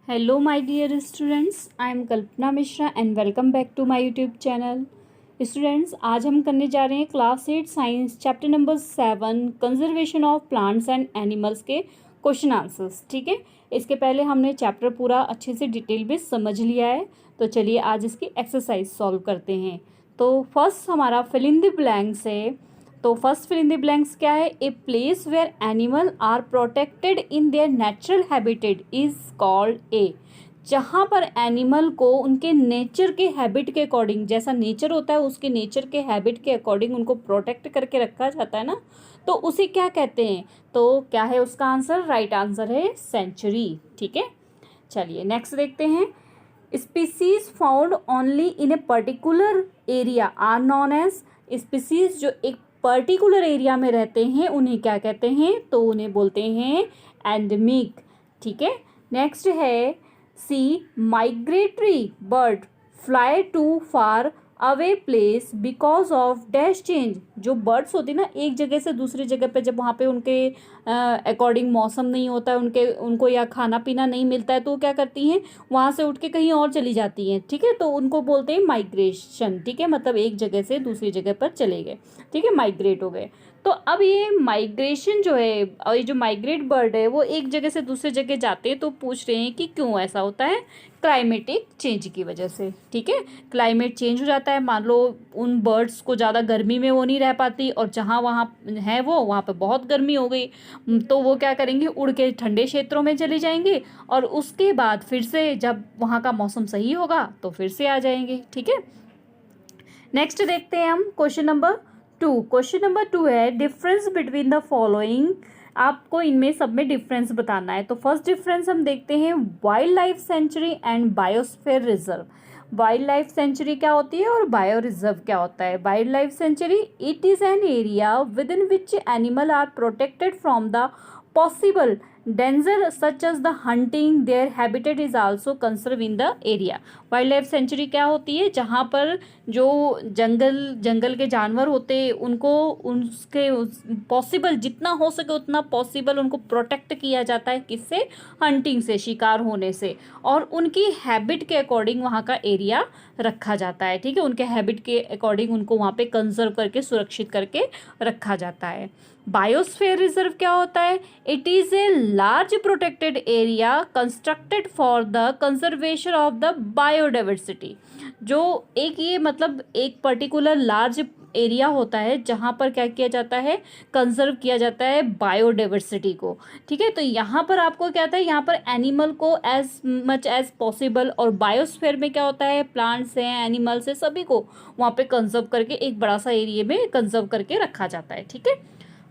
Hello, my dear students. I am Kalpana Mishra and welcome back to my YouTube channel. Students, आज हम करने जा रहे हैं class 8 science chapter number 7 conservation of plants and animals के question answers. ठीक है, इसके पहले हमने चैप्टर पूरा अच्छे से डिटेल में समझ लिया है, तो चलिए आज इसकी एक्सरसाइज सॉल्व करते हैं। तो फर्स्ट हमारा फिल इन द ब्लैंक्स है। तो first fill in the blanks क्या है? A place where animal are protected in their natural habitat is called a. जहाँ पर एनिमल को उनके नेचर के हैबिट के अकॉर्डिंग, जैसा नेचर होता है उसके नेचर के हैबिट के अकॉर्डिंग उनको प्रोटेक्ट करके रखा जाता है ना, तो उसे क्या कहते हैं? तो क्या है उसका आंसर? राइट आंसर है सेंचुरी। ठीक है, चलिए नेक्स्ट देखते हैं। Species found only in a particular area are known as. Species जो एक पर्टिकुलर एरिया में रहते हैं उन्हें क्या कहते हैं? तो उन्हें बोलते हैं एंडेमिक। ठीक है, नेक्स्ट है C migratory bird fly to far away place because of dash change. जो बर्ड्स होती है ना, एक जगह से दूसरी जगह पे जब वहाँ पे उनके अकॉर्डिंग मौसम नहीं होता है, उनको या खाना पीना नहीं मिलता है, तो वो क्या करती हैं? वहाँ से उठ के कहीं और चली जाती हैं। ठीक है, तो उनको बोलते हैं माइग्रेशन। ठीक है, मतलब एक जगह से दूसरी जगह पर चले गए। ठीक है, माइग्रेट हो गए। तो अब ये माइग्रेशन जो है, और ये जो माइग्रेट बर्ड है वो एक जगह से दूसरी जगह जाते हैं, तो पूछ रहे हैं कि क्यों ऐसा होता है? क्लाइमेटिक चेंज की वजह से। ठीक है, क्लाइमेट चेंज हो जाता है। मान लो उन बर्ड्स को ज़्यादा गर्मी में वो नहीं रह पाती, और जहाँ वहाँ है वो वहाँ पे बहुत गर्मी हो गई, तो वो क्या करेंगे? उड़ के ठंडे क्षेत्रों में चले जाएंगे, और उसके बाद फिर से जब वहाँ का मौसम सही होगा तो फिर से आ जाएंगे। ठीक है, नेक्स्ट देखते हैं हम क्वेश्चन नंबर 2। क्वेश्चन नंबर 2 है डिफरेंस बिटवीन द फॉलोइंग। आपको इनमें सब में डिफरेंस बताना है। तो फर्स्ट डिफरेंस हम देखते हैं wild life sanctuary and biosphere reserve. Wild life sanctuary क्या होती है और बायो रिजर्व क्या होता है? Wild life sanctuary it is an area within which animal are protected from the possible danger such as the hunting, their habitat is also conserve in the area. Wild life sanctuary क्या होती है? जहाँ पर जो जंगल के जानवर होते हैं उनको उसके पॉसिबल जितना हो सके उतना पॉसिबल उनको प्रोटेक्ट किया जाता है। किससे? हंटिंग से, शिकार होने से, और उनकी हैबिट के अकॉर्डिंग वहाँ का एरिया रखा जाता है। ठीक है, उनके हैबिट के अकॉर्डिंग उनको वहाँ पे कंजर्व करके सुरक्षित करके रखा जाता है। बायोस्फीयर रिजर्व क्या होता है? It is a large protected area constructed for the conservation of the biodiversity. जो एक ये मतलब एक पर्टिकुलर लार्ज एरिया होता है जहाँ पर क्या किया जाता है? कंजर्व किया जाता है बायोडाइवर्सिटी को। ठीक है, तो यहाँ पर आपको क्या होता है? यहाँ पर एनिमल को एज मच एज पॉसिबल, और बायोस्फीयर में क्या होता है? प्लांट्स हैं, एनिमल्स हैं, सभी को वहाँ पे कंजर्व करके एक बड़ा सा एरिया में कंजर्व करके रखा जाता है। ठीक है,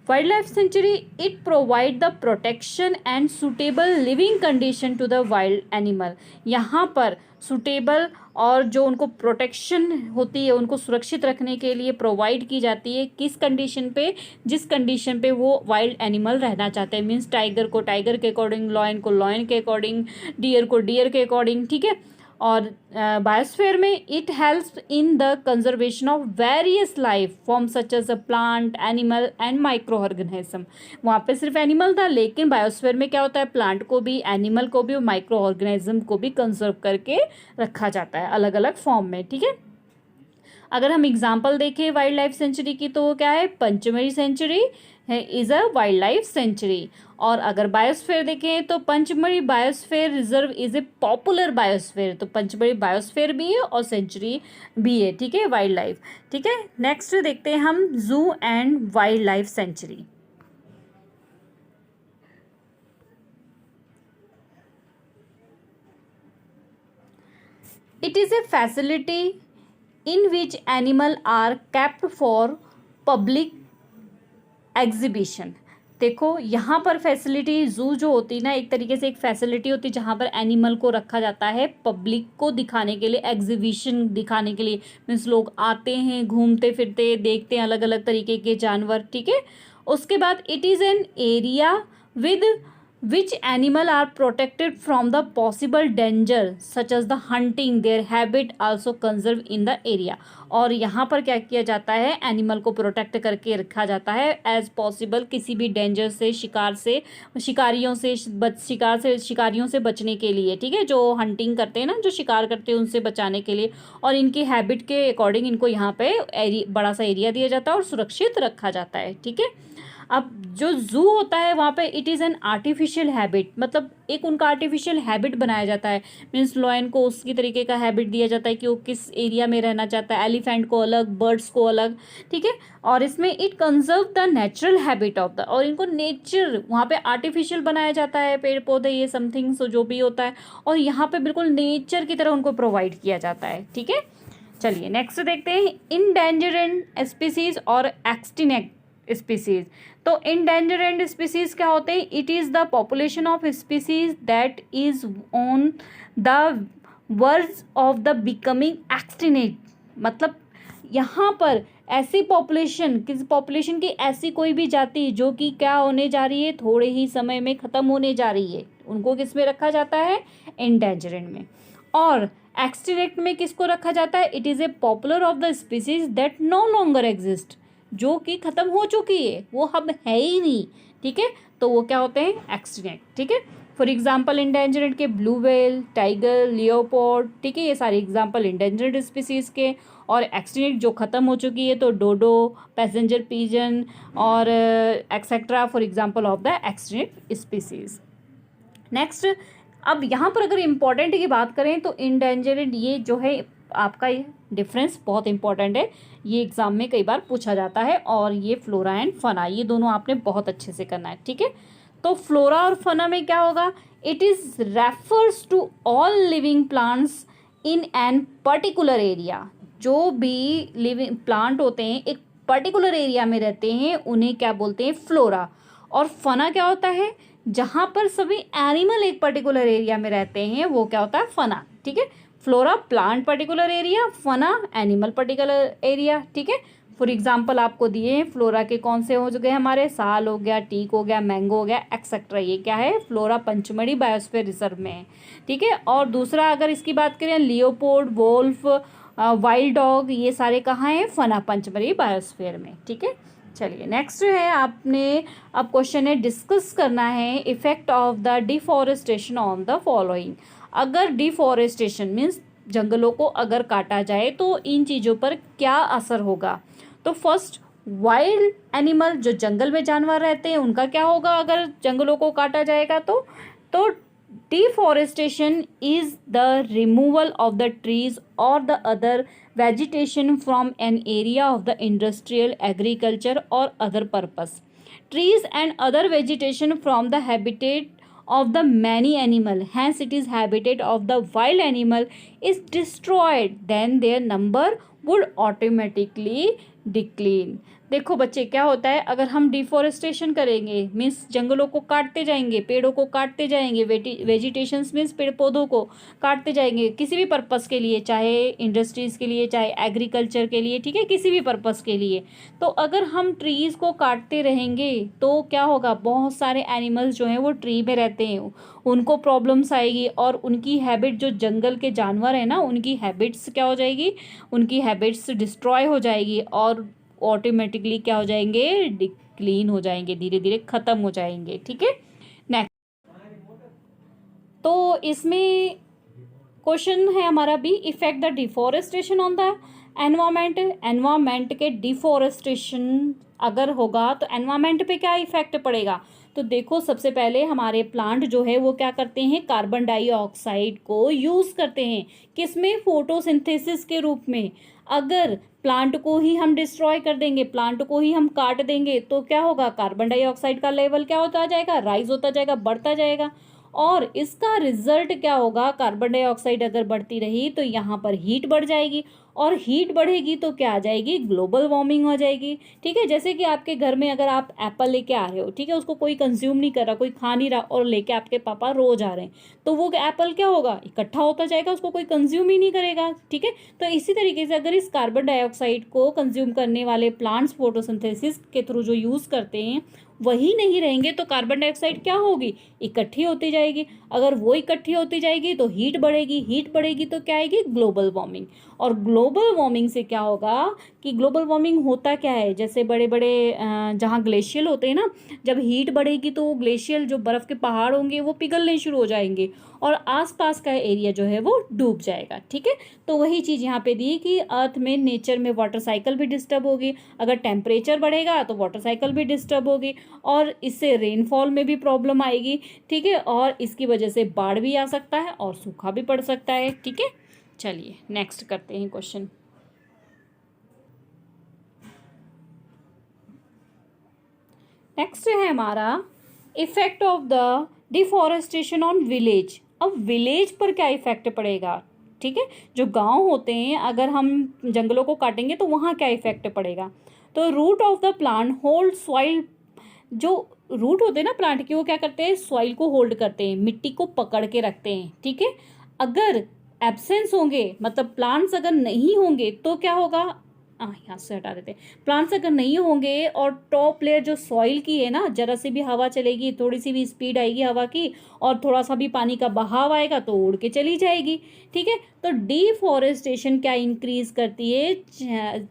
wild life sanctuary it provide the protection and suitable living condition to the wild animal. यहाँ पर सुटेबल और जो उनको प्रोटेक्शन होती है, उनको सुरक्षित रखने के लिए प्रोवाइड की जाती है। किस कंडीशन पे? जिस कंडीशन पे वो वाइल्ड एनिमल रहना चाहते हैं। मीन्स टाइगर को टाइगर के अकॉर्डिंग, लॉयन को लॉयन के अकॉर्डिंग, डियर को डियर के अकॉर्डिंग। ठीक है, और बायोस्फीयर में it helps in the conservation of various life form such as a plant, animal and microorganism. वहाँ पे सिर्फ एनिमल था, लेकिन बायोस्फीयर में क्या होता है? प्लांट को भी, एनिमल को भी और माइक्रो ऑर्गेनिज्म को भी कंजर्व करके रखा जाता है अलग अलग फॉर्म में। ठीक है, अगर हम एग्जाम्पल देखें वाइल्ड लाइफ सेंचुरी की, तो वो क्या है? पंचमढ़ी सेंचुरी है, is a wild life century. और अगर बायोस्फीयर देखें तो Pachmarhi biosphere reserve is a popular biosphere. तो पंचमढ़ी बायोस्फीयर भी है और सेंचुरी भी है। ठीक है, वाइल्ड लाइफ। ठीक है, नेक्स्ट देखते हैं हम जू and wild life sanctuary. It is A facility in which animal are kept for public exhibition। देखो यहाँ पर फैसिलिटी, जू जो होती है ना, एक तरीके से एक फैसिलिटी होती है जहाँ पर एनिमल को रखा जाता है पब्लिक को दिखाने के लिए, एग्जीबिशन दिखाने के लिए। मीन्स लोग आते हैं, घूमते फिरते देखते हैं अलग अलग तरीके के जानवर। ठीक है, उसके बाद it is an area with which animal are protected from the possible danger such as the hunting, their habit also conserve in the area। और यहाँ पर क्या किया जाता है, एनिमल को प्रोटेक्ट करके रखा जाता है एज पॉसिबल, किसी भी डेंजर से, शिकारियों से बचने के लिए, ठीक है, जो हंटिंग करते हैं ना, जो शिकार करते हैं उनसे बचाने के लिए, और इनकी हैबिट के अकॉर्डिंग इनको यहाँ पे बड़ा सा एरिया दिया जाता है और सुरक्षित रखा जाता है, ठीक है। अब जो जू होता है वहाँ पे it is an artificial habit, मतलब एक उनका आर्टिफिशियल हैबिट बनाया जाता है, मीन्स लॉयन को उसकी तरीके का हैबिट दिया जाता है कि वो किस एरिया में रहना चाहता है, एलिफेंट को अलग, बर्ड्स को अलग, ठीक है। और इसमें it conserve the natural habit of the, और इनको नेचर वहाँ पे आर्टिफिशियल बनाया जाता है, पेड़ पौधे ये समथिंग सो जो भी होता है, और यहाँ पे बिल्कुल नेचर की तरह उनको प्रोवाइड किया जाता है, ठीक है। चलिए नेक्स्ट देखते हैं, इंडेंजर्ड स्पीसीज और एक्सटिंक्ट स्पीसीज। तो इंडेंजर्ड स्पीसीज क्या होते हैं, it is the population of species that is on the verge of the becoming extinct, मतलब यहाँ पर ऐसी पॉपुलेशन, किसी पॉपुलेशन की ऐसी कोई भी जाति जो कि क्या होने जा रही है, थोड़े ही समय में ख़त्म होने जा रही है, उनको किस में रखा जाता है, इंडेंजर्ड में। और एक्सटिंक्ट में किसको रखा जाता है, it is a popular of the species that no longer exist, जो कि ख़त्म हो चुकी है, वो अब है ही नहीं, ठीक है, तो वो क्या होते हैं, एक्सटिंक्ट, ठीक है। फॉर एग्जाम्पल इंडेंजर्ड के ब्लू व्हेल, टाइगर, लियोपोर्ड, ठीक है, ये सारे एग्जाम्पल इंडेंजर्ड स्पीसीज़ के। और एक्सटिंक्ट जो ख़त्म हो चुकी है तो डोडो, पैसेंजर पिजन और etcetera for example of the extinct species. Next, अब यहाँ पर अगर इम्पॉर्टेंट की बात करें तो इंडेंजर्ड ये जो है आपका ये डिफरेंस बहुत इंपॉर्टेंट है, ये एग्जाम में कई बार पूछा जाता है, और ये फ्लोरा एंड फना, ये दोनों आपने बहुत अच्छे से करना है, ठीक है। तो फ्लोरा और फना में क्या होगा, it is refers to all living plants in an particular area, जो भी लिविंग प्लांट होते हैं एक पर्टिकुलर एरिया में रहते हैं उन्हें क्या बोलते हैं, फ्लोरा। और फना क्या होता है, जहाँ पर सभी एनिमल एक पर्टिकुलर एरिया में रहते हैं वो क्या होता है, फना, ठीक है। फ्लोरा प्लांट पर्टिकुलर एरिया, फना एनिमल पर्टिकुलर एरिया, ठीक है। फॉर एग्जाम्पल आपको दिए हैं फ्लोरा के कौन से हो गए हमारे, साल हो गया, टीक हो गया, मैंगो हो गया, एक्सेट्रा, ये क्या है, फ्लोरा पंचमढ़ी बायोस्फीयर रिजर्व में है, ठीक है। और दूसरा अगर इसकी बात करें, लियोपोर्ड, वोल्फ, वाइल्ड डॉग, ये सारे कहाँ हैं, फना पंचमढ़ी बायोस्फीयर में, ठीक है। चलिए नेक्स्ट है, आपने अब क्वेश्चन है डिस्कस करना है effect of the deforestation on the following. अगर डिफॉरेस्टेशन मीन्स जंगलों को अगर काटा जाए तो इन चीज़ों पर क्या असर होगा। तो फर्स्ट, वाइल्ड एनिमल, जो जंगल में जानवर रहते हैं उनका क्या होगा अगर जंगलों को काटा जाएगा तो deforestation is the removal of the trees or the other vegetation from an area of the industrial, agriculture or other purpose. Trees and other vegetation from the habitat of the many animal, hence it is habitat of the wild animal is destroyed, then their number would automatically decline। देखो बच्चे क्या होता है, अगर हम deforestation करेंगे means जंगलों को काटते जाएंगे, पेड़ों को काटते जाएंगे, वेजिटेशंस मीन्स पेड़ पौधों को काटते जाएंगे किसी भी पर्पस के लिए, चाहे इंडस्ट्रीज़ के लिए, चाहे एग्रीकल्चर के लिए, ठीक है, किसी भी पर्पस के लिए। तो अगर हम ट्रीज़ को काटते रहेंगे तो क्या होगा, बहुत सारे एनिमल्स जो हैं वो ट्री में रहते हैं, उनको प्रॉब्लम्स आएगी और उनकी हैबिट, जो जंगल के जानवर हैं ना, उनकी हैबिट्स क्या हो जाएगी, उनकी हैबिट्स डिस्ट्रॉय हो जाएगी और ऑटोमेटिकली क्या हो जाएंगे, डिक्लीन हो जाएंगे, धीरे धीरे खत्म हो जाएंगे, ठीक है। नेक्स्ट, तो इसमें क्वेश्चन है हमारा B, effect the deforestation on the environment. Environment के डिफॉरेस्टेशन अगर होगा तो एनवायरमेंट पे क्या इफेक्ट पड़ेगा। तो देखो सबसे पहले हमारे प्लांट जो है वो क्या करते हैं, कार्बन डाइऑक्साइड को यूज़ करते हैं, किसमें, फोटोसिंथेसिस के रूप में। अगर प्लांट को ही हम डिस्ट्रॉय कर देंगे, प्लांट को ही हम काट देंगे तो क्या होगा, कार्बन डाइऑक्साइड का लेवल क्या होता जाएगा, राइज होता जाएगा, बढ़ता जाएगा। और इसका रिजल्ट क्या होगा, कार्बन डाइऑक्साइड अगर बढ़ती रही तो यहाँ पर हीट बढ़ जाएगी, और हीट बढ़ेगी तो क्या आ जाएगी, ग्लोबल वार्मिंग हो जाएगी, ठीक है। जैसे कि आपके घर में अगर आप एप्पल लेके आ रहे हो, ठीक है, उसको कोई कंज्यूम नहीं कर रहा, कोई खा नहीं रहा, और लेके आपके पापा रोज आ रहे हैं, तो वो एप्पल क्या होगा, इकट्ठा होता जाएगा, उसको कोई कंज्यूम ही नहीं करेगा, ठीक है। तो इसी तरीके से अगर इस कार्बन डाइऑक्साइड को कंज्यूम करने वाले प्लांट्स फोटोसिंथेसिस के थ्रू जो यूज़ करते हैं वही नहीं रहेंगे तो कार्बन डाइऑक्साइड क्या होगी, इकट्ठी होती जाएगी। अगर वो इकट्ठी होती जाएगी तो हीट बढ़ेगी, हीट बढ़ेगी तो क्या आएगी, ग्लोबल वार्मिंग। और ग्लोबल वार्मिंग से क्या होगा कि ग्लोबल वार्मिंग होता क्या है, जैसे बड़े बड़े जहाँ ग्लेशियल होते हैं ना, जब हीट बढ़ेगी तो ग्लेशियल जो बर्फ़ के पहाड़ होंगे वो पिघलने शुरू हो जाएंगे और आसपास का एरिया जो है वो डूब जाएगा। ठीक है, तो वही चीज़ यहाँ पे दी कि अर्थ में नेचर में वाटर साइकिल भी डिस्टर्ब होगी, अगर टेम्परेचर बढ़ेगा तो वाटर साइकिल भी डिस्टर्ब होगी और इससे रेनफॉल में भी प्रॉब्लम आएगी। ठीक है, और इसकी वजह से बाढ़ भी आ सकता है और सूखा भी पड़ सकता है। ठीक है, चलिए नेक्स्ट करते हैं क्वेश्चन। नेक्स्ट है हमारा effect of the deforestation on village. अब विलेज पर क्या इफेक्ट पड़ेगा, ठीक है, जो गांव होते हैं अगर हम जंगलों को काटेंगे तो वहाँ क्या इफेक्ट पड़ेगा। तो root of the plant hold soil, जो रूट होते हैं ना प्लांट के वो क्या करते हैं, सॉइल को होल्ड करते हैं, मिट्टी को पकड़ के रखते हैं। ठीक है, अगर एब्सेंस होंगे मतलब प्लांट्स अगर नहीं होंगे तो क्या होगा, यहाँ से हटा देते हैं, प्लांट्स अगर नहीं होंगे और टॉप लेयर जो सॉइल की है ना, जरा सी भी हवा चलेगी, थोड़ी सी भी स्पीड आएगी हवा की और थोड़ा सा भी पानी का बहाव आएगा तो उड़ के चली जाएगी। ठीक है, तो डिफॉरेस्टेशन क्या इंक्रीज करती है,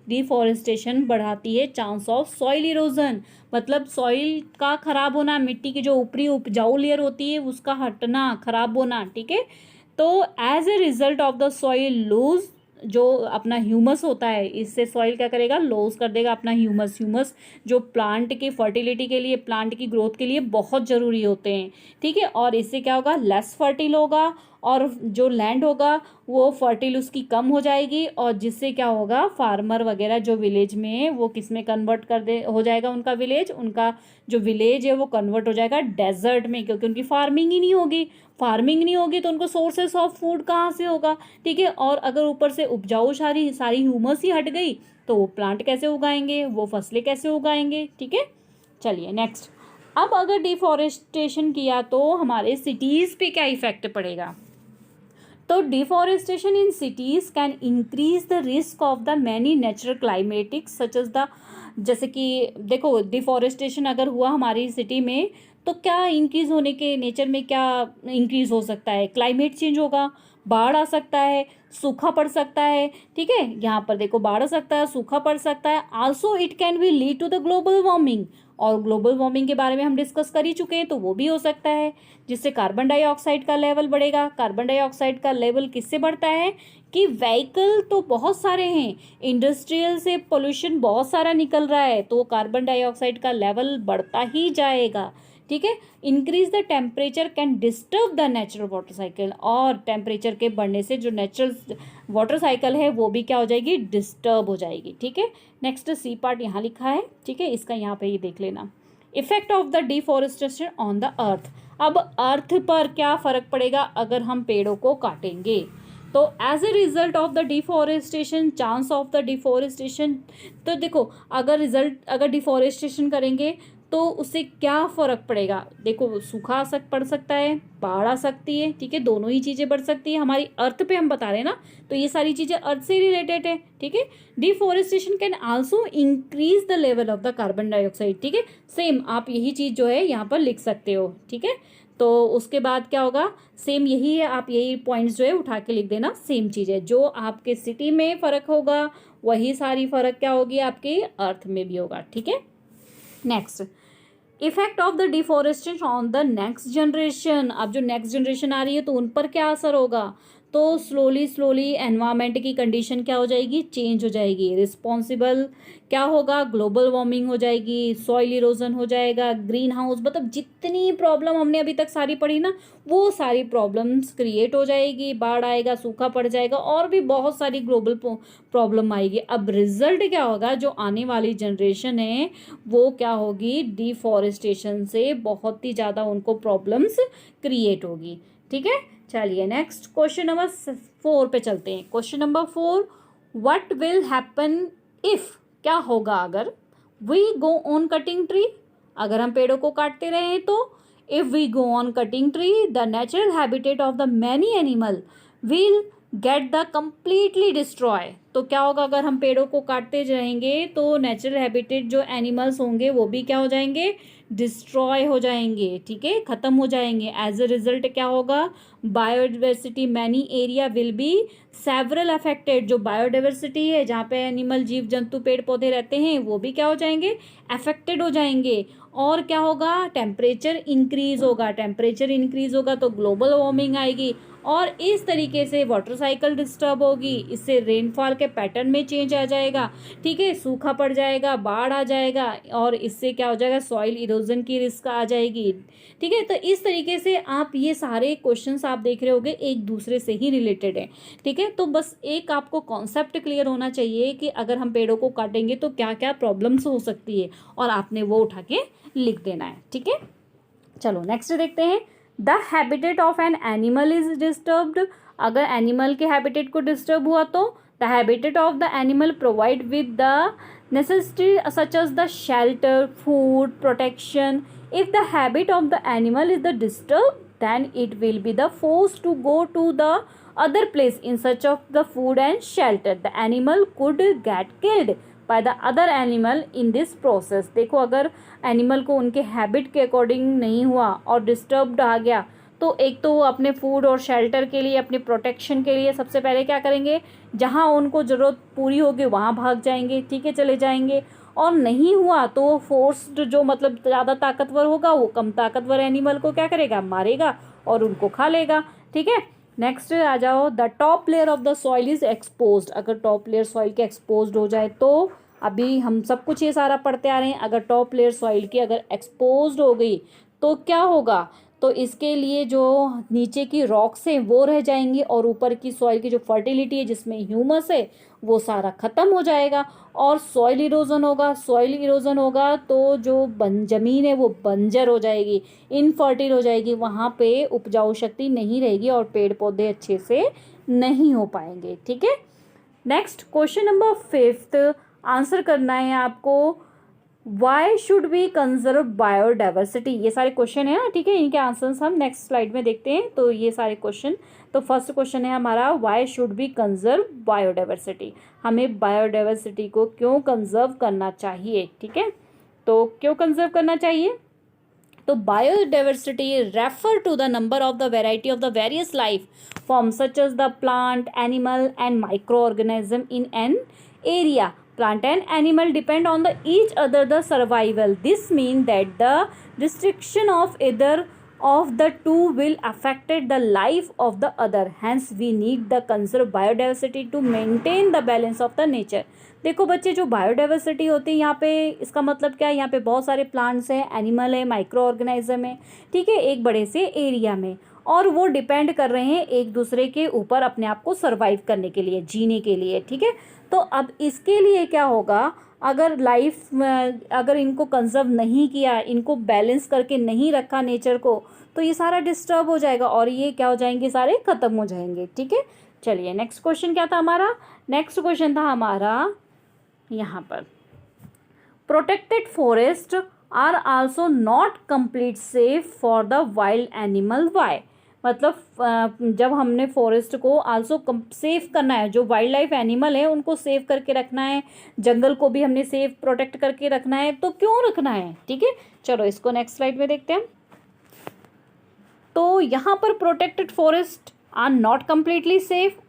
डिफॉरेस्टेशन बढ़ाती है चांस ऑफ सॉइल इरोजन, मतलब सॉइल का खराब होना, मिट्टी की जो ऊपरी उपजाऊ लेयर होती है उसका हटना, खराब होना। ठीक है, तो as a result of the soil loose, जो अपना ह्यूमस होता है, इससे सॉइल क्या करेगा, लॉस कर देगा अपना ह्यूमस। ह्यूमस जो प्लांट की फर्टिलिटी के लिए, प्लांट की ग्रोथ के लिए बहुत ज़रूरी होते हैं। ठीक है, और इससे क्या होगा, लेस फर्टिल होगा और जो लैंड होगा वो फर्टिल उसकी कम हो जाएगी और जिससे क्या होगा, फार्मर वगैरह जो विलेज में वो किस में कन्वर्ट कर दे हो जाएगा, उनका विलेज, उनका जो विलेज है वो कन्वर्ट हो जाएगा डेजर्ट में, क्योंकि उनकी फार्मिंग ही नहीं होगी। फार्मिंग नहीं होगी तो उनको सोर्सेस ऑफ फूड कहाँ से होगा। ठीक है, और अगर ऊपर से उपजाऊ सारी सारी ह्यूमस ही हट गई तो वो प्लांट कैसे उगाएंगे, वो फसलें कैसे उगाएंगे। ठीक है, चलिए नेक्स्ट। अब अगर डिफॉरेस्टेशन किया तो हमारे सिटीज़ पे क्या इफेक्ट पड़ेगा। तो deforestation in cities can increase the risk of the many natural climatic such as the, जैसे कि देखो डिफॉरेस्टेशन अगर हुआ हमारी सिटी में तो क्या इंक्रीज होने के नेचर में क्या इंक्रीज हो सकता है, क्लाइमेट चेंज होगा, बाढ़ आ सकता है, सूखा पड़ सकता है। ठीक है, यहाँ पर देखो बाढ़ आ सकता है, सूखा पड़ सकता है। Also it can be lead to the global warming, और ग्लोबल वार्मिंग के बारे में हम डिस्कस कर ही चुके हैं, तो वो भी हो सकता है जिससे कार्बन डाइऑक्साइड का लेवल बढ़ेगा। कार्बन डाइऑक्साइड का लेवल किससे बढ़ता है कि व्हीकल तो बहुत सारे हैं, इंडस्ट्रियल से पोल्यूशन बहुत सारा निकल रहा है तो कार्बन डाइऑक्साइड का लेवल बढ़ता ही जाएगा। ठीक है, increase the temperature can disturb the natural water cycle, और टेम्परेचर के बढ़ने से जो नेचुरल वाटर साइकिल है वो भी क्या हो जाएगी, डिस्टर्ब हो जाएगी। ठीक है, नेक्स्ट सी पार्ट यहाँ लिखा है। ठीक है, इसका यहाँ पे ये देख लेना, effect of the deforestation on the earth. अब अर्थ पर क्या फर्क पड़ेगा अगर हम पेड़ों को काटेंगे, तो as a result of the deforestation, chance of the deforestation, तो देखो अगर डिफॉरेस्टेशन करेंगे तो उससे क्या फ़र्क पड़ेगा, देखो सूखा पड़ सकता है, बाढ़ आ सकती है। ठीक है, दोनों ही चीज़ें बढ़ सकती है हमारी अर्थ पे, हम बता रहे हैं ना, तो ये सारी चीज़ें अर्थ से रिलेटेड है। ठीक है, deforestation can also increase the level of the carbon dioxide. ठीक है, सेम आप यही चीज़ जो है यहाँ पर लिख सकते हो। ठीक है, तो उसके बाद क्या होगा, सेम यही है, आप यही पॉइंट्स जो है उठा के लिख देना, सेम चीज़ है, जो आपके सिटी में फ़र्क होगा वही सारी फ़र्क क्या होगी आपके अर्थ में भी होगा। ठीक है, next, effect of the deforestation on the next generation. अब जो नेक्स्ट जनरेशन आ रही है तो उन पर क्या असर होगा, तो स्लोली एनवायरनमेंट की कंडीशन क्या हो जाएगी, चेंज हो जाएगी। रिस्पॉन्सिबल क्या होगा, ग्लोबल वार्मिंग हो जाएगी, सॉइल इरोजन हो जाएगा, ग्रीन हाउस, मतलब जितनी प्रॉब्लम हमने अभी तक सारी पढ़ी ना वो सारी प्रॉब्लम्स क्रिएट हो जाएगी, बाढ़ आएगा, सूखा पड़ जाएगा और भी बहुत सारी ग्लोबल प्रॉब्लम आएगी। अब रिजल्ट क्या होगा, जो आने वाली जनरेशन है वो क्या होगी, डिफॉरेस्टेशन से बहुत ही ज़्यादा उनको प्रॉब्लम्स क्रिएट होगी। ठीक है, चलिए नेक्स्ट क्वेश्चन नंबर 4 पे चलते हैं। Question number 4, what will happen if, क्या होगा अगर we go on cutting tree, अगर हम पेड़ों को काटते रहे तो, if we go on cutting tree the natural habitat of the many animal will get the completely destroy. तो क्या होगा, अगर हम पेड़ों को काटते रहेंगे तो नेचुरल हैबिटेट जो एनिमल्स होंगे वो भी क्या हो जाएंगे, डिस्ट्रॉय हो जाएंगे, ठीक है, खत्म हो जाएंगे। एज अ रिजल्ट क्या होगा, biodiversity many area will be several affected. जो बायोडाइवर्सिटी है, जहाँ पे एनिमल जीव जंतु पेड़ पौधे रहते हैं, वो भी क्या हो जाएंगे, अफेक्टेड हो जाएंगे। और क्या होगा, टेम्परेचर इंक्रीज होगा। टेम्परेचर इंक्रीज होगा तो ग्लोबल वार्मिंग आएगी और इस तरीके से वाटर साइकिल डिस्टर्ब होगी। इससे रेनफॉल के पैटर्न में चेंज आ जाएगा, ठीक है, सूखा पड़ जाएगा, बाढ़ आ जाएगा और इससे क्या हो जाएगा, सॉइल इरोजन की रिस्क आ जाएगी, ठीक है। तो इस तरीके से आप ये सारे क्वेश्चंस आप देख रहे होगे एक दूसरे से ही रिलेटेड है, ठीक है। तो बस एक आपको कॉन्सेप्ट क्लियर होना चाहिए कि अगर हम पेड़ों को काटेंगे तो क्या क्या प्रॉब्लम्स हो सकती है और आपने वो उठा के लिख देना है, ठीक है। चलो नेक्स्ट देखते हैं। The habitat of an animal is disturbed. अगर एनिमल के हैबिटेट को डिस्टर्ब हुआ तो the habitat of the animal provide with the necessity such as the shelter, food, protection. If the habit of the animal is the disturb then it will be the forced to go to the other place in search of the food and shelter. The animal could get killed by the other animal in this process. देखो, अगर animal को उनके habit के according नहीं हुआ और disturbed आ गया तो एक तो वो अपने फूड और शेल्टर के लिए, अपने प्रोटेक्शन के लिए सबसे पहले क्या करेंगे, जहाँ उनको ज़रूरत पूरी होगी वहाँ भाग जाएंगे, ठीक है, चले जाएंगे। और नहीं हुआ तो वो फोर्स्ड, जो मतलब ज़्यादा ताकतवर होगा वो कम ताकतवर एनिमल को क्या करेगा, मारेगा और उनको खा लेगा, ठीक है। नेक्स्ट आ जाओ। The top layer of the soil is exposed. अगर टॉप लेयर सॉइल के एक्सपोज्ड हो जाए तो, अभी हम सब कुछ ये सारा पढ़ते आ रहे हैं, अगर टॉप लेयर सॉइल की अगर एक्सपोज्ड हो गई तो क्या होगा, तो इसके लिए जो नीचे की रॉक्स हैं वो रह जाएंगी और ऊपर की सॉइल की जो फर्टिलिटी है, जिसमें ह्यूमस है, वो सारा ख़त्म हो जाएगा और सॉइल इरोजन होगा। सॉइल इरोजन होगा तो जो ज़मीन है वो बंजर हो जाएगी, इनफर्टिल हो जाएगी, वहाँ पे उपजाऊ शक्ति नहीं रहेगी और पेड़ पौधे अच्छे से नहीं हो पाएंगे, ठीक है। नेक्स्ट क्वेश्चन नंबर 5 आंसर करना है आपको। Why should we conserve biodiversity. ये सारे क्वेश्चन है ना, ठीक है, इनके आंसर्स हम नेक्स्ट स्लाइड में देखते हैं। तो ये सारे क्वेश्चन, तो फर्स्ट क्वेश्चन है हमारा, why should we conserve biodiversity. हमें बायोडाइवर्सिटी को क्यों कंजर्व करना चाहिए, ठीक है। तो क्यों कंजर्व करना चाहिए, तो biodiversity refer to the number of the variety of the various life form such as the plant, animal and microorganism in an area. Plant and animal depend on the each other the survival. This means that the restriction of either of the two will affect the life of the other. Hence we need the conserve biodiversity to maintain the balance of the nature. देखो बच्चे, जो biodiversity होती है यहाँ पे, इसका मतलब क्या है, यहाँ पे बहुत सारे प्लांट्स हैं, एनिमल है, माइक्रो ऑर्गेनिज्म है, ठीक है, एक बड़े से एरिया में, और वो डिपेंड कर रहे हैं एक दूसरे के ऊपर अपने आप को सर्वाइव करने के लिए, जीने के लिए, ठीक है। तो अब इसके लिए क्या होगा, अगर अगर इनको कंजर्व नहीं किया, इनको बैलेंस करके नहीं रखा नेचर को, तो ये सारा डिस्टर्ब हो जाएगा और ये क्या हो जाएंगे, सारे खत्म हो जाएंगे, ठीक है। चलिए नेक्स्ट क्वेश्चन क्या था हमारा, नेक्स्ट क्वेश्चन था हमारा यहाँ पर, protected forest are also not complete safe for the wild animal. Why, मतलब जब हमने फॉरेस्ट को आल्सो सेफ करना है, जो वाइल्ड लाइफ एनिमल है उनको सेव करके रखना है, जंगल को भी हमने सेफ प्रोटेक्ट करके रखना है, तो क्यों रखना है, ठीक है। चलो इसको नेक्स्ट स्लाइड में देखते हैं। तो यहाँ पर protected forest are not completely safe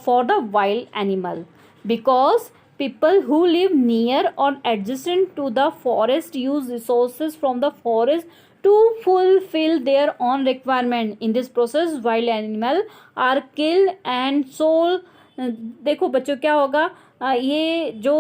for the wild animal because people who live near or adjacent to the forest use resources from the forest to fulfill their own requirement. In this process wild animal are killed and sold. देखो बच्चों क्या होगा, ये जो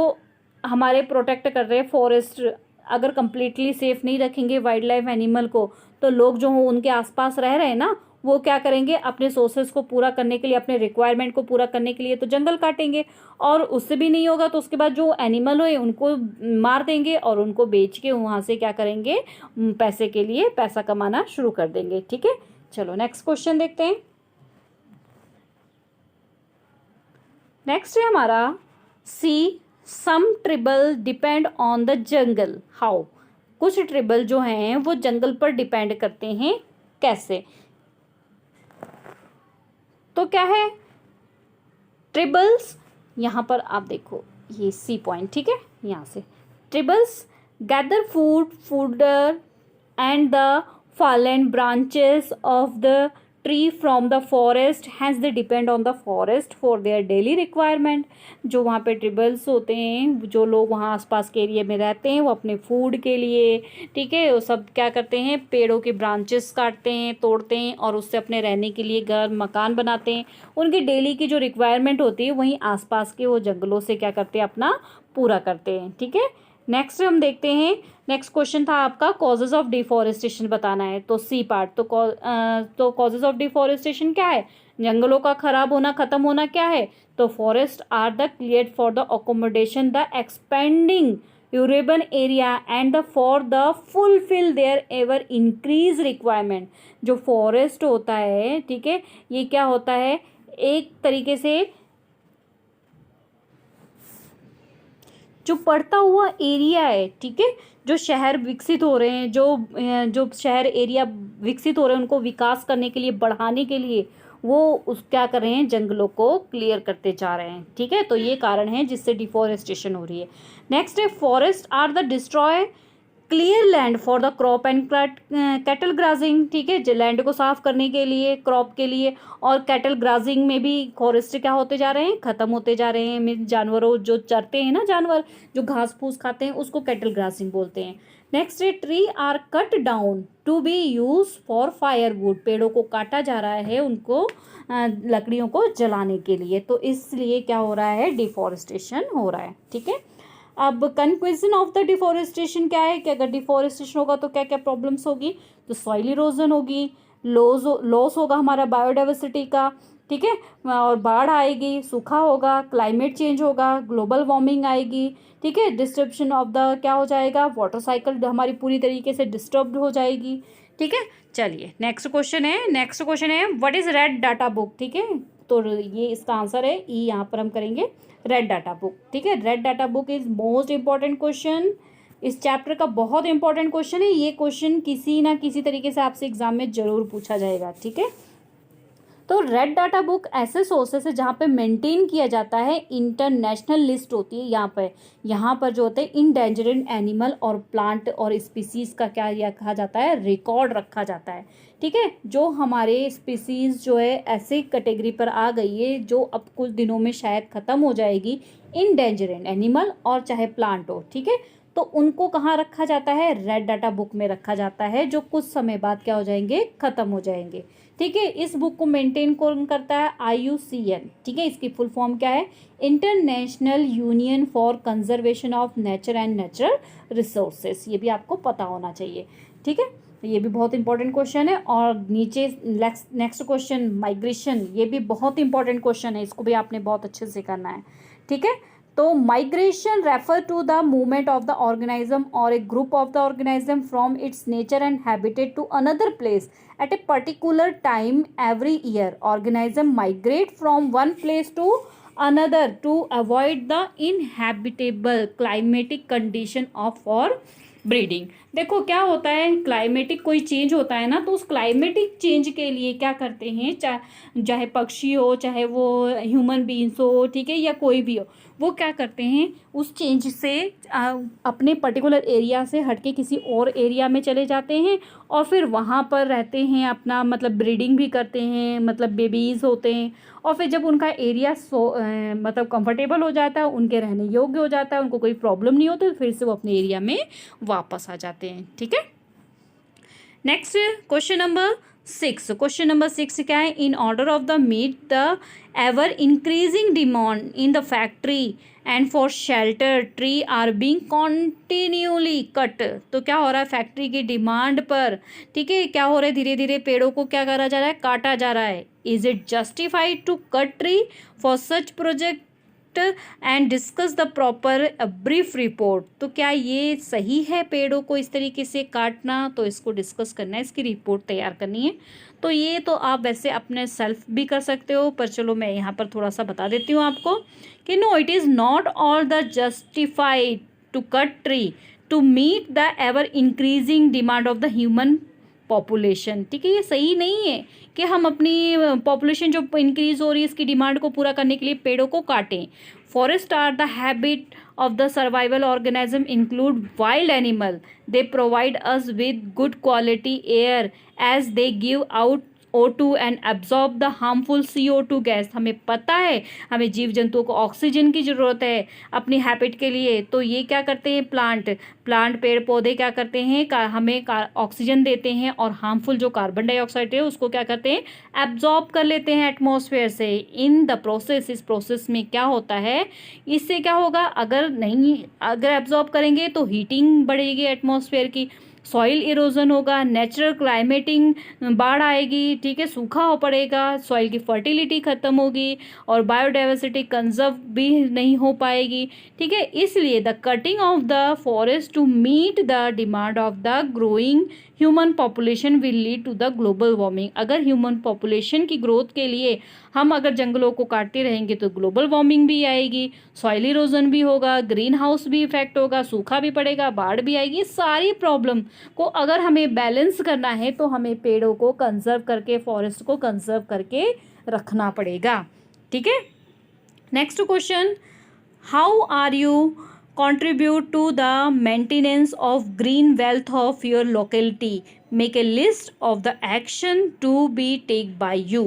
हमारे protect कर रहे हैं फॉरेस्ट, अगर कम्प्लीटली सेफ नहीं रखेंगे वाइल्ड लाइफ एनिमल को, तो लोग जो हो उनके आसपास रह रहे हैं ना, वो क्या करेंगे, अपने सोर्सेज को पूरा करने के लिए, अपने रिक्वायरमेंट को पूरा करने के लिए तो जंगल काटेंगे, और उससे भी नहीं होगा तो उसके बाद जो एनिमल हो उनको मार देंगे और उनको बेच के वहाँ से क्या करेंगे, पैसे के लिए पैसा कमाना शुरू कर देंगे, ठीक है। चलो नेक्स्ट क्वेश्चन देखते हैं। नेक्स्ट है हमारा, C some tribal depend on the jungle how. कुछ ट्रिबल जो हैं वो जंगल पर डिपेंड करते हैं, कैसे, तो क्या है, ट्रिबल्स, यहाँ पर आप देखो ये सी पॉइंट, ठीक है, यहाँ से tribals gather fodder and the fallen branches of the tree from the forest, hence they depend on the forest for their daily requirement। जो वहाँ पे ट्रिबल्स होते हैं, जो लोग वहाँ आसपास के एरिया में रहते हैं, वो अपने फूड के लिए, ठीक है, वो सब क्या करते हैं, पेड़ों के ब्रांचेस काटते हैं, तोड़ते हैं और उससे अपने रहने के लिए घर मकान बनाते हैं। उनकी डेली की जो रिक्वायरमेंट होती है वहीं आसपास के वो जंगलों से क्या करते हैं, अपना पूरा करते हैं, ठीक है। नेक्स्ट हम देखते हैं, नेक्स्ट क्वेश्चन था आपका कॉजेज ऑफ डिफॉरेस्टेशन बताना है, तो सी पार्ट, तो कॉजेज ऑफ डिफॉरेस्टेशन क्या है, जंगलों का खराब होना, खत्म होना क्या है, तो forest are the cleared for the accommodation the expanding urban area and the for the fulfill their ever increase requirement। जो फॉरेस्ट होता है, ठीक है, ये क्या होता है, एक तरीके से जो पड़ता हुआ एरिया है, ठीक है, जो शहर विकसित हो रहे हैं, जो शहर एरिया विकसित हो रहे हैं, उनको विकास करने के लिए, बढ़ाने के लिए वो उस क्या कर रहे हैं, जंगलों को क्लियर करते जा रहे हैं, ठीक है। तो ये कारण है जिससे डिफॉरेस्टेशन हो रही है। नेक्स्ट है forest are the destroy clear land for the crop and cattle grazing, ठीक है, लैंड को साफ करने के लिए, क्रॉप के लिए, और कैटल ग्राजिंग में भी फॉरेस्ट क्या होते जा रहे हैं, खत्म होते जा रहे हैं। जानवरों जो चरते हैं ना, जानवर जो घास फूस खाते हैं, उसको कैटल ग्राजिंग बोलते हैं। नेक्स्ट है tree are cut down to be use for firewood, पेड़ों को काटा जा रहा है उनको लकड़ियों को जलाने के लिए, तो इसलिए क्या हो रहा है, डिफॉरेस्टेशन हो रहा है, ठीक है। अब कंक्लूजन ऑफ द डिफॉरेस्टेशन क्या है, कि अगर डिफॉरेस्टेशन होगा तो क्या क्या प्रॉब्लम्स होगी, तो सॉइल इरोजन होगी, लॉस होगा हमारा बायोडाइवर्सिटी का, ठीक है, और बाढ़ आएगी, सूखा होगा, क्लाइमेट चेंज होगा, ग्लोबल वार्मिंग आएगी, ठीक है, डिस्टर्बन ऑफ द क्या हो जाएगा, वाटर साइकिल हमारी पूरी तरीके से डिस्टर्ब्ड हो जाएगी, ठीक है। चलिए नेक्स्ट क्वेश्चन है what is red data book, ठीक है, तो ये इसका आंसर है ई, यहाँ पर हम करेंगे रेड डाटा बुक, ठीक है। Red data book is most important question, इस चैप्टर का बहुत इंपॉर्टेंट क्वेश्चन है। ये क्वेश्चन किसी ना किसी तरीके से आपसे एग्जाम में जरूर पूछा जाएगा, ठीक है। तो रेड डाटा बुक ऐसे सोर्सेस है जहाँ पे मेंटेन किया जाता है, इंटरनेशनल लिस्ट होती है यहाँ पर जो होते हैं इंडेंजर्ड एनिमल और प्लांट और स्पीसीज का क्या रखा जाता है, रिकॉर्ड रखा जाता है, ठीक है। जो हमारे स्पीसीज जो है ऐसे कैटेगरी पर आ गई है जो अब कुछ दिनों में शायद ख़त्म हो जाएगी, इंडेंजर्ड एनिमल और चाहे प्लांट हो, ठीक है, तो उनको कहाँ रखा जाता है, रेड डाटा बुक में रखा जाता है, जो कुछ समय बाद क्या हो जाएंगे, ख़त्म हो जाएंगे, ठीक है। इस बुक को मेंटेन कौन करता है, IUCN, ठीक है, इसकी फुल फॉर्म क्या है, international union for conservation of nature and natural resources, ये भी आपको पता होना चाहिए, ठीक है। ये भी बहुत इंपॉर्टेंट क्वेश्चन है। और नीचे नेक्स्ट क्वेश्चन माइग्रेशन, ये भी बहुत इंपॉर्टेंट क्वेश्चन है, इसको भी आपने बहुत अच्छे से करना है, ठीक है। तो migration refer to the movement of the organism और a group of the organism from its nature and habitat to another place at a particular time every year। organism migrate from one place to another to avoid the inhabitable climatic condition of for breeding. देखो क्या होता है, climatic कोई change होता है ना, तो उस क्लाइमेटिक चेंज के लिए क्या करते हैं, चाहे पक्षी हो, चाहे वो ह्यूमन बीइंग्स हो, ठीक है, या कोई भी हो, वो क्या करते हैं, उस चेंज से अपने पर्टिकुलर एरिया से हटके किसी और एरिया में चले जाते हैं और फिर वहाँ पर रहते हैं, अपना मतलब ब्रीडिंग भी करते हैं, मतलब बेबीज़ होते हैं, और फिर जब उनका एरिया मतलब कंफर्टेबल हो जाता है, उनके रहने योग्य हो जाता है, उनको कोई प्रॉब्लम नहीं होती, तो फिर से वो अपने एरिया में वापस आ जाते हैं, ठीक है। नेक्स्ट क्वेश्चन नंबर 6 क्या है, in order of the meet the ever increasing demand in the factory and for shelter tree are being continuously cut. तो क्या हो रहा है, फैक्ट्री की डिमांड पर, ठीक है, क्या हो रहा है, धीरे धीरे पेड़ों को क्या करा जा रहा है, काटा जा रहा है। Is it justified to cut tree for such project and discuss the proper brief report. तो क्या ये सही है पेड़ों को इस तरीके से काटना, तो इसको डिस्कस करना है, इसकी रिपोर्ट तैयार करनी है। तो ये तो आप वैसे अपने सेल्फ भी कर सकते हो, पर चलो मैं यहाँ पर थोड़ा सा बता देती हूँ आपको कि no, it is not all the justified to cut tree to meet the ever increasing demand of the human population. ठीक है, ये सही नहीं है कि हम अपनी पॉपुलेशन जो इंक्रीज हो रही है इसकी डिमांड को पूरा करने के लिए पेड़ों को काटें। Forest are the habit of the survival organism include wild animal. They provide us with good quality air as they give out O2 and absorb the harmful CO2 gas. हमें पता है हमें जीव जंतुओं को ऑक्सीजन की ज़रूरत है अपनी हैबिट के लिए, तो ये क्या करते हैं प्लांट पेड़ पौधे क्या करते हैं हमें ऑक्सीजन देते हैं और हार्मफुल जो कार्बन डाइऑक्साइड है उसको क्या करते हैं एब्जॉर्ब कर लेते हैं एटमॉस्फेयर से। इन द प्रोसेस, इस प्रोसेस में क्या होता है, इससे क्या होगा अगर एब्जॉर्ब करेंगे तो हीटिंग बढ़ेगी एटमॉस्फेयर की, सॉइल इरोजन होगा, नेचुरल क्लाइमेटिंग बाढ़ आएगी, ठीक है, सूखा हो पड़ेगा, सॉइल की फर्टिलिटी खत्म होगी और बायोडाइवर्सिटी कंजर्व भी नहीं हो पाएगी। ठीक है, इसलिए the cutting of the forest to meet the demand of the growing human population will lead to the global warming. अगर ह्यूमन पॉपुलेशन की ग्रोथ के लिए हम अगर जंगलों को काटते रहेंगे तो ग्लोबल वार्मिंग भी आएगी, सॉइल इरोजन भी होगा, ग्रीन हाउस भी इफेक्ट होगा, सूखा भी पड़ेगा, बाढ़ भी आएगी। सारी प्रॉब्लम को अगर हमें बैलेंस करना है तो हमें पेड़ों को कंजर्व करके, फॉरेस्ट को कंजर्व करके रखना पड़ेगा। ठीक है, next question, how are you contribute to the maintenance of green wealth of your locality? Make a list of the action to be taken by you.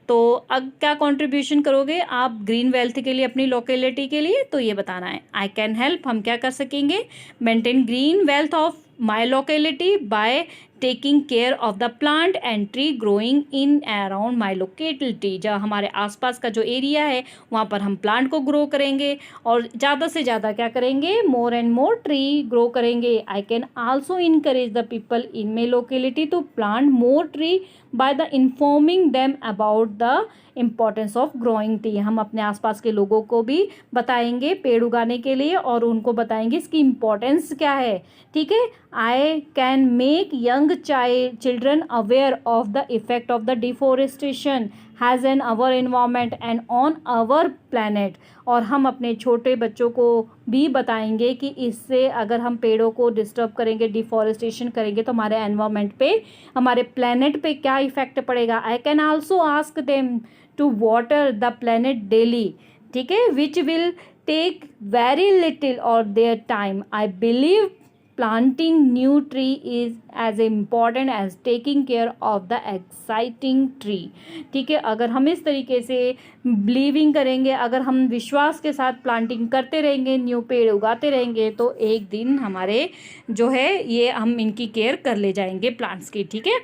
तो अब क्या कंट्रीब्यूशन करोगे आप ग्रीन वेल्थ के लिए अपनी लोकेलिटी के लिए, तो ये बताना है। आई कैन हेल्प, हम क्या कर सकेंगे, maintain green wealth of my locality by taking care of the plant and tree growing in around my locality. जब हमारे आसपास का जो एरिया है वहाँ पर हम प्लांट को ग्रो करेंगे और ज़्यादा से ज़्यादा क्या करेंगे, more and more tree grow करेंगे। I can also encourage the people in my locality to plant more tree by the informing them about the importance of growing tree. हम अपने आसपास के लोगों को भी बताएंगे पेड़ उगाने के लिए और उनको बताएंगे इसकी इम्पोर्टेंस क्या है। ठीक है, I can make young children aware of the effect of the deforestation has on our environment and on our planet। और हम अपने छोटे बच्चों को भी बताएंगे कि इससे अगर हम पेड़ों को डिस्टर्ब करेंगे, डिफॉरेस्टेशन करेंगे तो हमारे एनवायरनमेंट पे, हमारे प्लेनेट पे क्या इफेक्ट पड़ेगा। I can also ask them to water the planet daily, ठीक है, which will take very little और their time. I believe planting new tree is as important as taking care of the existing tree। ठीक है, अगर हम इस तरीके से बिलीविंग करेंगे, अगर हम विश्वास के साथ प्लांटिंग करते रहेंगे, न्यू पेड़ उगाते रहेंगे तो एक दिन हमारे जो है ये हम इनकी केयर कर ले जाएंगे प्लांट्स की। ठीक है,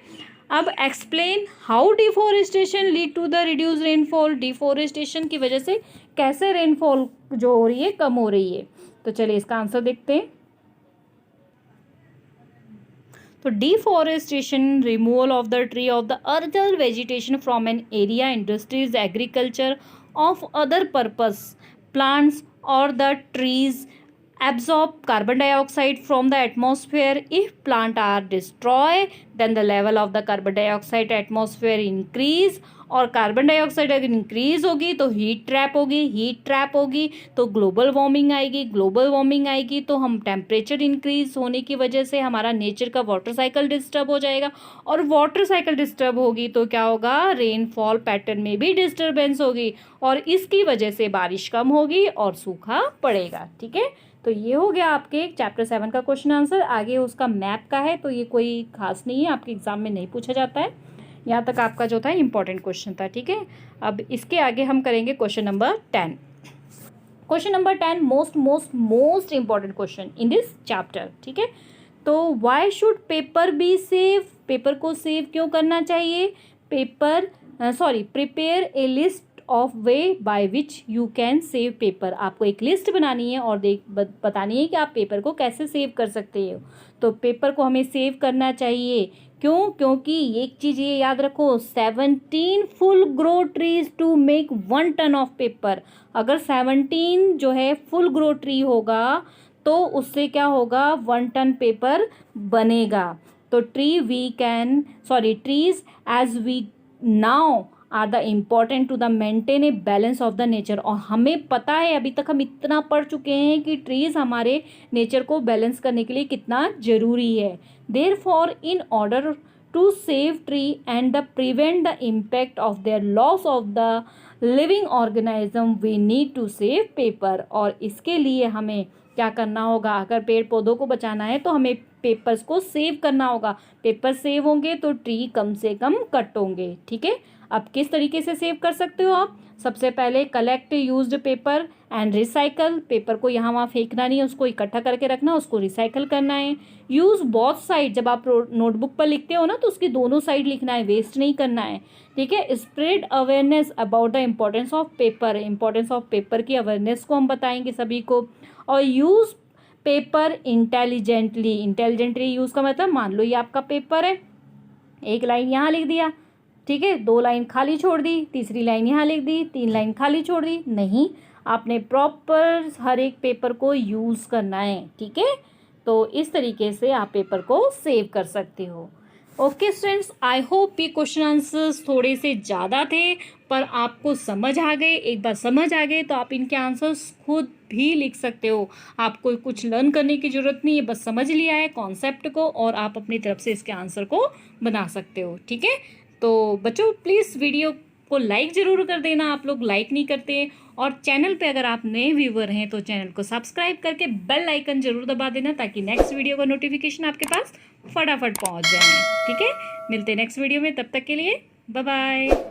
अब explain how deforestation lead to the reduce rainfall. Deforestation की वजह से कैसे रेनफॉल जो हो रही है कम हो रही है, तो चलिए इसका आंसर देखते हैं। तो deforestation, removal of the tree of the other vegetation from an area, industries, agriculture, of other purpose, plants और the trees absorb carbon dioxide from the atmosphere. If plant are destroyed then the level of the carbon dioxide atmosphere increase, और carbon dioxide अगर increase होगी तो heat trap होगी तो global warming आएगी तो हम टेम्परेचर इंक्रीज होने की वजह से हमारा नेचर का वाटर साइकिल डिस्टर्ब हो जाएगा, और वाटर साइकिल डिस्टर्ब होगी तो क्या होगा, रेनफॉल पैटर्न में भी डिस्टर्बेंस होगी और इसकी वजह से बारिश कम होगी और सूखा पड़ेगा। ठीक है, तो ये हो गया आपके चैप्टर 7 का क्वेश्चन आंसर। आगे उसका मैप का है तो ये कोई खास नहीं है, आपके एग्जाम में नहीं पूछा जाता है। यहाँ तक आपका जो था इंपॉर्टेंट क्वेश्चन था। ठीक है, अब इसके आगे हम करेंगे question number 10। Question number 10 most important question in this chapter. ठीक है, तो why should paper be save, paper को सेव क्यों करना चाहिए। Prepare a list of way by which you can save paper. आपको एक लिस्ट बनानी है और बतानी है कि आप पेपर को कैसे सेव कर सकते हो। तो पेपर को हमें सेव करना चाहिए, क्यों, क्योंकि एक चीज़ ये याद रखो, 17 full grow trees to make 1 ton of paper. अगर 17 जो है फुल ग्रो ट्री होगा तो उससे क्या होगा, 1 टन पेपर बनेगा। तो trees as we now are the important to the maintain a balance of the nature. और हमें पता है, अभी तक हम इतना पढ़ चुके हैं कि ट्रीज हमारे नेचर को बैलेंस करने के लिए कितना जरूरी है। Therefore in order to save tree and the prevent the impact of their loss of the living organism we need to save paper। और इसके लिए हमें क्या करना होगा, अगर पेड़ पौधों को बचाना है तो हमें पेपर्स को सेव करना होगा। पेपर सेव होंगे तो ट्री कम से कम कट होंगे। ठीक है, अब किस तरीके से सेव कर सकते हो आप? सबसे पहले collect used paper and recycle. Paper को यहाँ वहाँ फेंकना नहीं है, उसको इकट्ठा करके रखना, उसको रिसाइकल करना है। यूज बोथ साइड, जब आप नोटबुक पर लिखते हो ना तो उसकी दोनों साइड लिखना है, वेस्ट नहीं करना है। ठीक है, spread awareness about the importance of paper. Importance of paper की अवेयरनेस को हम बताएंगे सभी को। और use paper intelligently. Intelligently use का मतलब, मान लो ये आपका पेपर है, एक लाइन यहाँ लिख दिया, ठीक है, 2 लाइन खाली छोड़ दी, तीसरी लाइन यहाँ लिख दी, 3 लाइन खाली छोड़ दी, नहीं, आपने प्रॉपर हर एक पेपर को यूज करना है। ठीक है, तो इस तरीके से आप पेपर को सेव कर सकते हो। ओके स्टूडेंट्स, आई होप ये क्वेश्चन आंसर्स थोड़े से ज़्यादा थे पर आपको समझ आ गए। एक बार समझ आ गए तो आप इनके आंसर्स खुद भी लिख सकते हो। आपको कुछ लर्न करने की ज़रूरत नहीं है, बस समझ लिया है कॉन्सेप्ट को और आप अपनी तरफ से इसके आंसर को बना सकते हो। ठीक है, तो बच्चों प्लीज़ वीडियो को लाइक ज़रूर कर देना, आप लोग लाइक नहीं करते। और चैनल पे अगर आप नए व्यूवर हैं तो चैनल को सब्सक्राइब करके बेल आइकन जरूर दबा देना ताकि नेक्स्ट वीडियो का नोटिफिकेशन आपके पास फटाफट पहुंच जाए। ठीक है, मिलते हैं नेक्स्ट वीडियो में, तब तक के लिए बाय बाय।